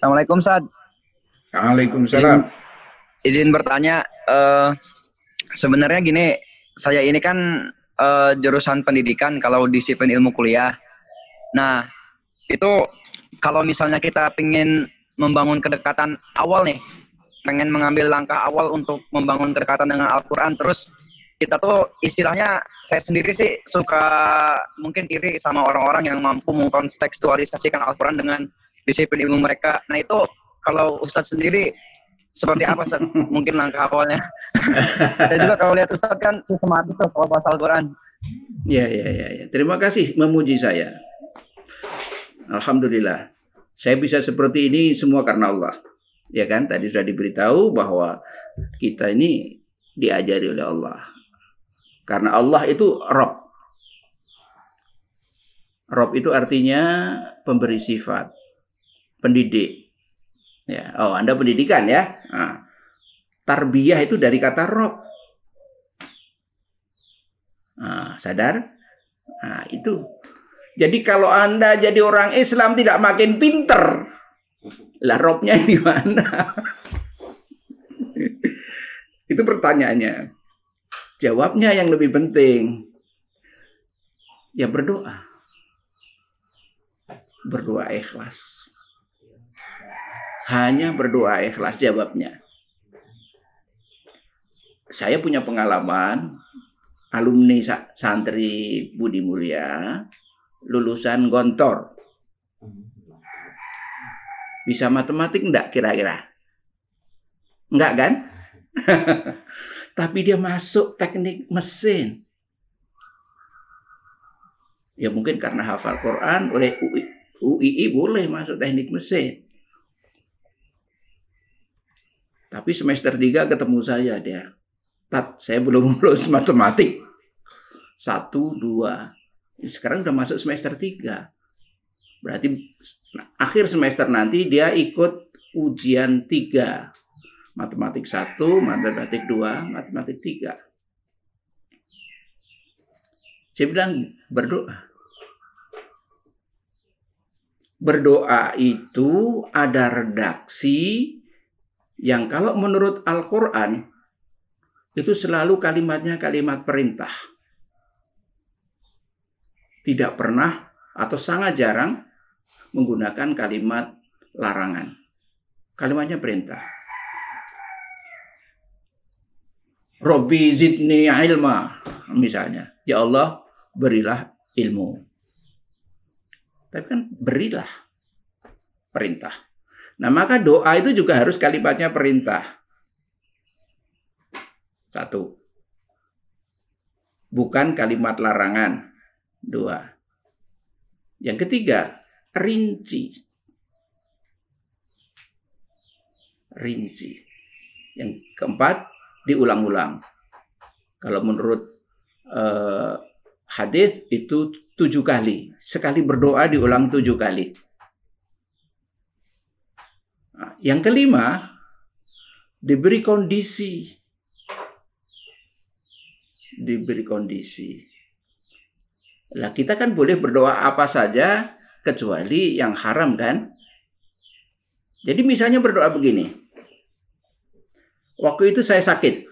Assalamualaikum, Sad. Waalaikumsalam. Izin, izin bertanya, sebenarnya gini, saya ini kan jurusan pendidikan kalau disiplin ilmu kuliah. Nah, itu kalau misalnya kita pengen membangun kedekatan awal nih, pengen mengambil langkah awal untuk membangun kedekatan dengan Al-Quran, terus kita tuh istilahnya, saya sendiri sih suka mungkin iri sama orang-orang yang mampu mengkontekstualisasikan Al-Quran dengan disiplin ilmu mereka. Nah itu kalau Ustadz sendiri seperti apa, Ustadz? Mungkin langkah awalnya. Dan juga kalau lihat Ustadz kan sistematis tuh kalau bahasa Al-Quran. Ya. Terima kasih memuji saya. Alhamdulillah. Saya bisa seperti ini semua karena Allah. Ya kan? Tadi sudah diberitahu bahwa kita ini diajari oleh Allah. Karena Allah itu Rabb. Rabb itu artinya pemberi sifat, pendidik. Ya, oh, Anda pendidikan ya. Nah, tarbiyah itu dari kata Rabb. Nah, sadar? Nah, itu. Jadi kalau Anda jadi orang Islam tidak makin pinter, lah Rabb-nya di mana? Itu pertanyaannya. Jawabnya yang lebih penting. Ya berdoa. Berdoa ikhlas. Hanya berdoa ikhlas jawabnya. Saya punya pengalaman alumni santri Budi Mulia, lulusan Gontor. Bisa matematik enggak kira-kira? Enggak kan? Tapi dia masuk teknik mesin. Ya mungkin karena hafal Quran oleh UII boleh masuk teknik mesin. Tapi semester 3 ketemu saya dia. Tat, saya belum lulus matematik. 1, 2. Sekarang udah masuk semester 3. Berarti akhir semester nanti dia ikut ujian 3. Matematik 1, matematik 2, matematik 3. Saya bilang berdoa. Berdoa itu ada redaksi yang kalau menurut Al-Quran itu selalu kalimatnya kalimat perintah. Tidak pernah atau sangat jarang menggunakan kalimat larangan. Kalimatnya perintah. Robbi zidni ilma, misalnya. Ya Allah, berilah ilmu. Tapi kan berilah perintah. Nah, maka doa itu juga harus kalimatnya perintah. 1. Bukan kalimat larangan. 2. Yang ketiga, rinci. Rinci. Yang keempat, diulang-ulang. Kalau menurut hadis itu 7 kali. Sekali berdoa diulang 7 kali. Nah, yang kelima, diberi kondisi. Diberi kondisi. Lah kita kan boleh berdoa apa saja kecuali yang haram kan? Jadi misalnya berdoa begini. Waktu itu saya sakit.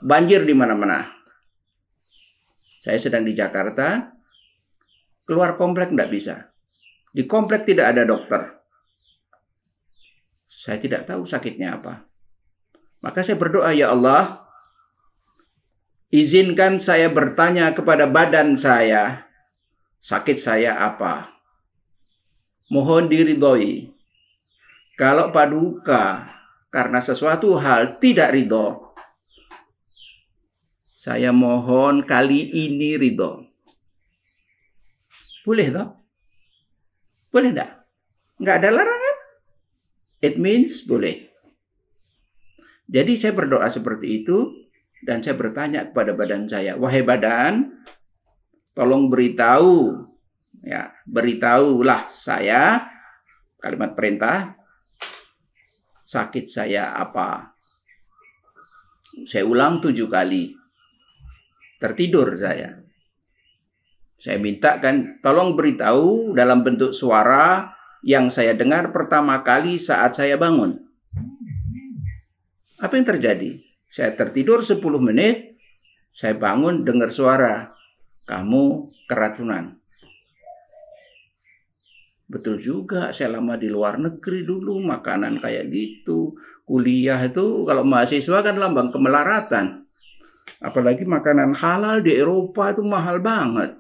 Banjir di mana-mana. Saya sedang di Jakarta. Keluar komplek tidak bisa. Di komplek tidak ada dokter. Saya tidak tahu sakitnya apa. Maka saya berdoa, ya Allah, izinkan saya bertanya kepada badan saya, sakit saya apa. Mohon diridhoi. Kalau paduka karena sesuatu hal tidak ridho, saya mohon kali ini ridho. Boleh toh? Boleh enggak? Enggak ada larangan? It means boleh. Jadi saya berdoa seperti itu dan saya bertanya kepada badan saya, wahai badan, tolong beritahu, ya, beritahulah saya, kalimat perintah, sakit saya apa. Saya ulang 7 kali. Tertidur saya. Saya minta kan, tolong beritahu dalam bentuk suara yang saya dengar pertama kali saat saya bangun. Apa yang terjadi? Saya tertidur 10 menit, saya bangun dengar suara, kamu keracunan. Betul juga, saya lama di luar negeri dulu, makanan kayak gitu. Kuliah itu kalau mahasiswa kan lambang kemelaratan. Apalagi makanan halal di Eropa itu mahal banget.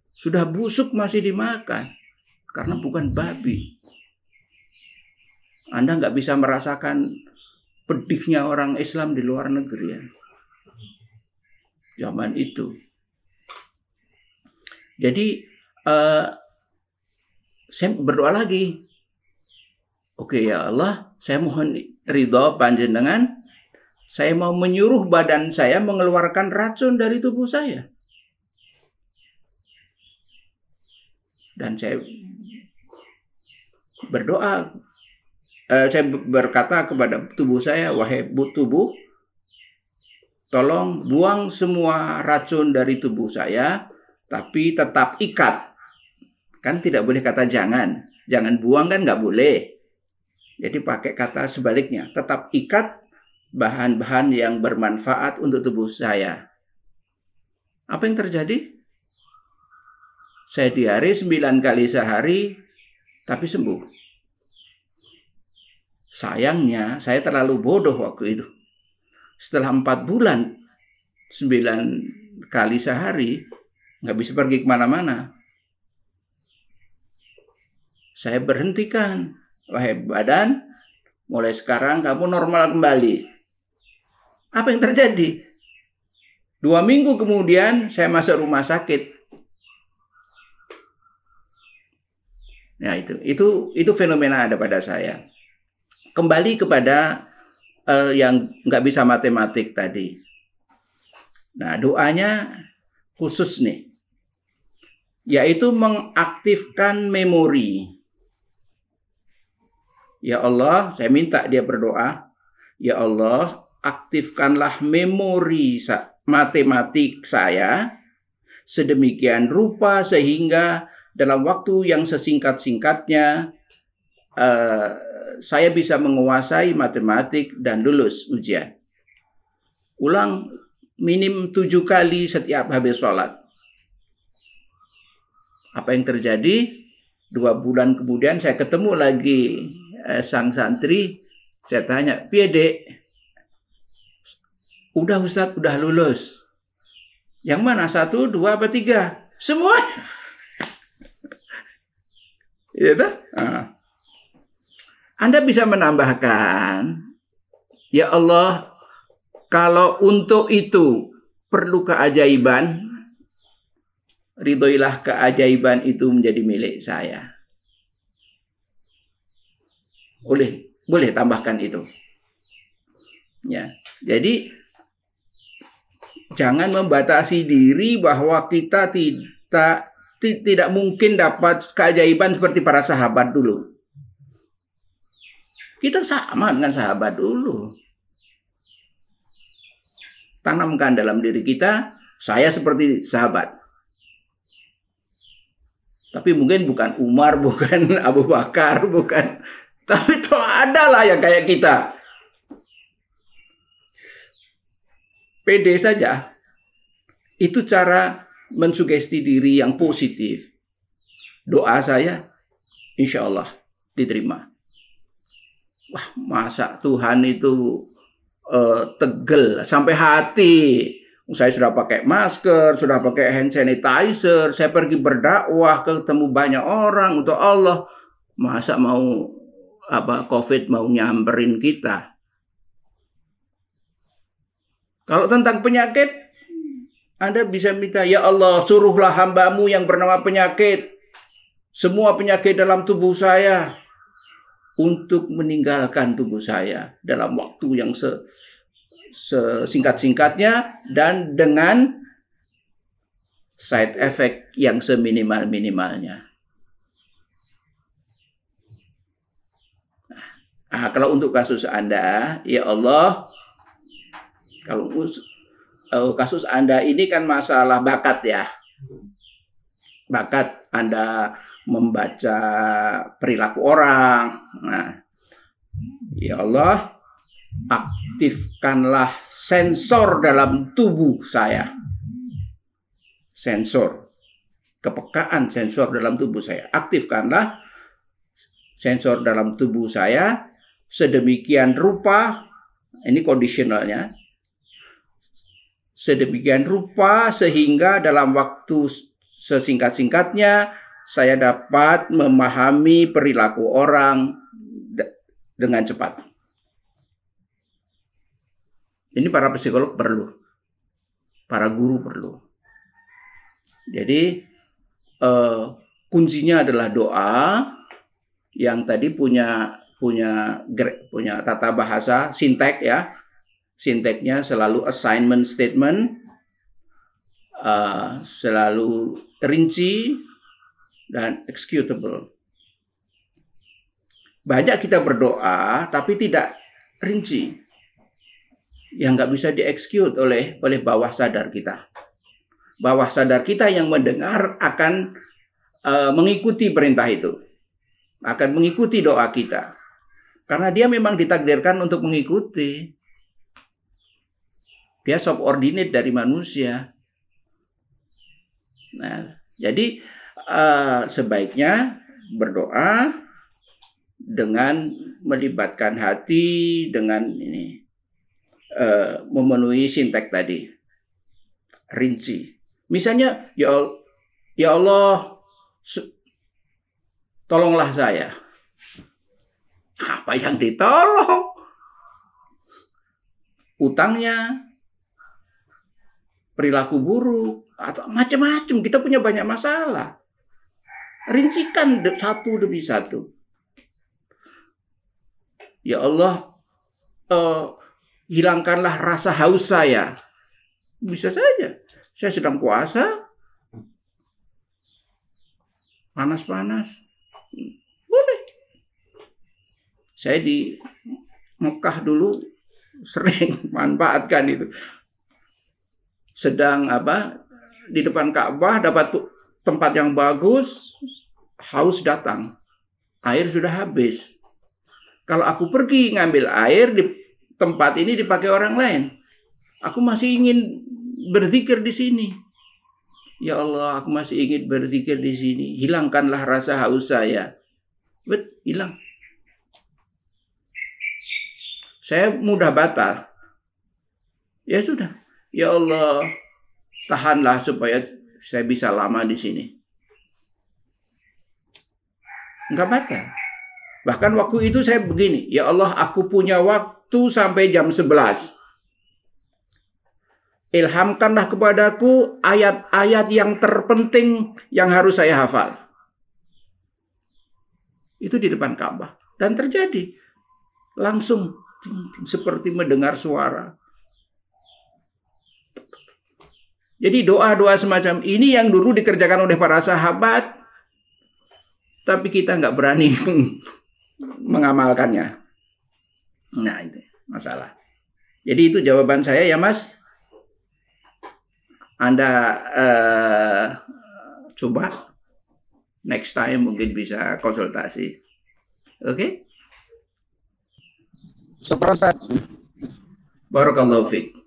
Sudah busuk masih dimakan, karena bukan babi. Anda nggak bisa merasakan pedihnya orang Islam di luar negeri ya. Zaman itu. Jadi saya berdoa lagi. Oke ya Allah, saya mohon ridho panjenengan. Saya mau menyuruh badan saya mengeluarkan racun dari tubuh saya. Dan saya berdoa, saya berkata kepada tubuh saya, wahai tubuh, tolong buang semua racun dari tubuh saya, tapi tetap ikat. Kan tidak boleh kata jangan. Jangan buang kan nggak boleh. Jadi pakai kata sebaliknya. Tetap ikat bahan-bahan yang bermanfaat untuk tubuh saya. Apa yang terjadi? Saya diare 9 kali sehari, tapi sembuh. Sayangnya, saya terlalu bodoh waktu itu. Setelah 4 bulan, 9 kali sehari, nggak bisa pergi kemana-mana. Saya berhentikan. Wahai badan, mulai sekarang kamu normal kembali. Apa yang terjadi? 2 minggu kemudian saya masuk rumah sakit. Ya itu fenomena ada pada saya. Kembali kepada yang nggak bisa matematik tadi. Nah doanya khusus nih, yaitu mengaktifkan memori. Ya Allah, saya minta dia berdoa. Ya Allah, aktifkanlah memori matematik saya sedemikian rupa sehingga dalam waktu yang sesingkat-singkatnya saya bisa menguasai matematik dan lulus ujian. Ulang minim 7 kali setiap habis sholat. Apa yang terjadi? 2 bulan kemudian saya ketemu lagi sang santri, saya tanya, piye dek? Udah Ustadz, udah lulus. Yang mana? 1, 2, apa 3? Semua. Ya, nah. Anda bisa menambahkan, ya Allah, kalau untuk itu perlu keajaiban, ridhoilah keajaiban itu menjadi milik saya. Boleh tambahkan itu. Ya, jadi jangan membatasi diri bahwa kita tidak mungkin dapat keajaiban seperti para sahabat dulu. Kita sama dengan sahabat dulu. Tanamkan dalam diri kita, saya seperti sahabat. Tapi mungkin bukan Umar, bukan Abu Bakar, bukan. Tapi toh ada lah yang kayak kita. Pede saja. Itu cara mensugesti diri yang positif. Doa saya, insya Allah diterima. Wah, masa Tuhan itu tegel sampai hati. Saya sudah pakai masker, sudah pakai hand sanitizer, saya pergi berdakwah, ketemu banyak orang untuk Allah. Masa mau COVID mau nyamperin kita? Kalau tentang penyakit, Anda bisa minta, ya Allah, suruhlah hamba-Mu yang bernama penyakit, semua penyakit dalam tubuh saya, untuk meninggalkan tubuh saya dalam waktu yang sesingkat-singkatnya dan dengan side effect yang seminimal-minimalnya. Nah, kalau untuk kasus Anda, ya Allah, kalau kasus Anda ini kan masalah bakat ya. bakat Anda membaca perilaku orang. Nah, ya Allah, aktifkanlah sensor dalam tubuh saya. Sensor, kepekaan sensor dalam tubuh saya. Aktifkanlah sensor dalam tubuh saya sedemikian rupa, ini kondisionalnya, sedemikian rupa sehingga dalam waktu sesingkat-singkatnya saya dapat memahami perilaku orang dengan cepat. Ini para psikolog perlu, para guru perlu. Jadi kuncinya adalah doa yang tadi punya tata bahasa sintek ya. Sinteknya selalu assignment statement, selalu rinci dan executable. Banyak kita berdoa tapi tidak rinci, yang nggak bisa diexecute oleh bawah sadar kita. Bawah sadar kita yang mendengar akan mengikuti perintah itu, akan mengikuti doa kita, karena dia memang ditakdirkan untuk mengikuti. Dia subordinate dari manusia. Nah, jadi sebaiknya berdoa dengan melibatkan hati, dengan ini memenuhi sintek tadi, rinci. Misalnya, ya Allah, tolonglah saya. Apa yang ditolong? Utangnya, perilaku buruk, atau macam-macam. Kita punya banyak masalah. Rincikan satu demi satu. Ya Allah, hilangkanlah rasa haus saya. Bisa saja. Saya sedang puasa, panas-panas. Boleh. Saya di Mekah dulu sering manfaatkan itu. Sedang di depan Ka'bah dapat tempat yang bagus, haus datang. Air sudah habis. Kalau aku pergi ngambil air di tempat ini dipakai orang lain, aku masih ingin berzikir di sini. Ya Allah, aku masih ingin berzikir di sini. Hilangkanlah rasa haus saya. Hilang. Saya mudah batal. Ya sudah. Ya Allah, tahanlah supaya saya bisa lama di sini. Enggak batal. Bahkan waktu itu saya begini, ya Allah, aku punya waktu sampai jam 11. Ilhamkanlah kepadaku ayat-ayat yang terpenting yang harus saya hafal. Itu di depan Ka'bah. Dan terjadi. Langsung seperti mendengar suara. Jadi doa-doa semacam ini yang dulu dikerjakan oleh para sahabat, tapi kita nggak berani mengamalkannya. Nah, itu masalah. Jadi itu jawaban saya ya Mas. Anda coba next time mungkin bisa konsultasi. Oke? Super Ustaz. Barakallahu fiik.